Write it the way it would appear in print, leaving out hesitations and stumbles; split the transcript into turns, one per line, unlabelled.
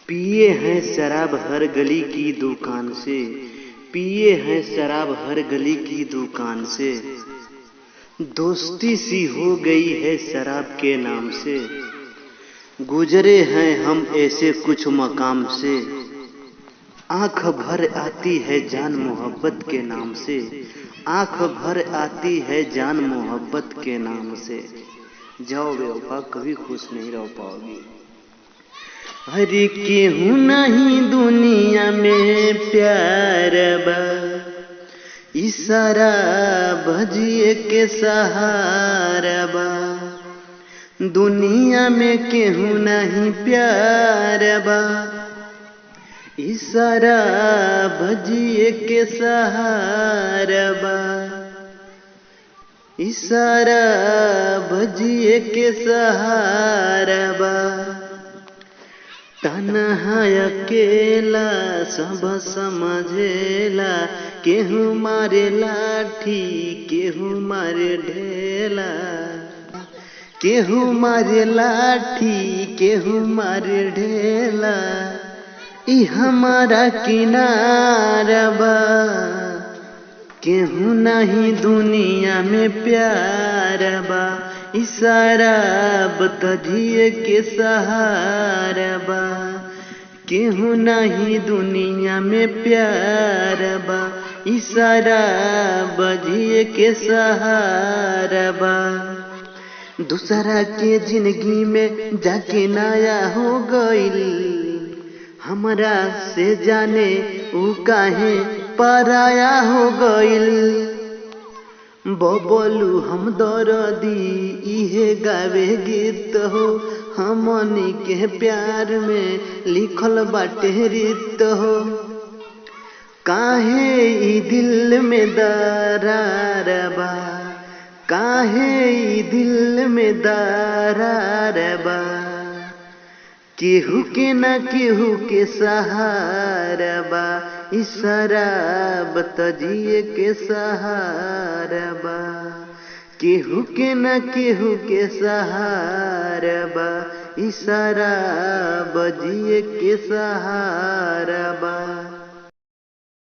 पिए हैं शराब हर गली की दुकान से, पिए हैं शराब हर गली की दुकान से। दोस्ती सी हो गई है शराब के नाम से। गुजरे हैं हम ऐसे कुछ मकाम से। आंख भर आती है जान मोहब्बत के नाम से। आंख भर आती है जान मोहब्बत के नाम से। जाओ बेवफा, कभी खुश नहीं रह पाओगी। हरे केहू नहीं दुनिया में प्यार बा, इशारा भजिए के सहारा बा। दुनिया में केहू नहीं प्यार बा, इशारा भजिए के सहारा बा। इशारा भजिए के सहारा बा। तन्हा अकेला सब समझेला, केहू मारे लाठी केहू मारे ढेला। केहू मारे लाठी केहू मारे ढेला। ई हमारा किनारा बा। केहू नहीं दुनिया में प्यार बा, इशारा बतजिए के सहारा बा। केहू नहीं दुनिया में प्यार बा, इशारा बजिए के सहारा बा। दूसरा के जिंदगी में जाके नया हो गइल, हमरा से जाने ऊ काहे पराया हो गइल। बबलू हम दर्दी इहे गावे गीत हो, हमनी के प्यार में लिखल बाटे रीत हो। काहे ई दिल में दरार बा, काहे ई दिल में दरार बा। केहू के ना केहू के सहारा बा, इशारा बतजिए के सहारा बा। केहू के ना केहू के सहारा बा, इशारा बजिए के सहारा बा।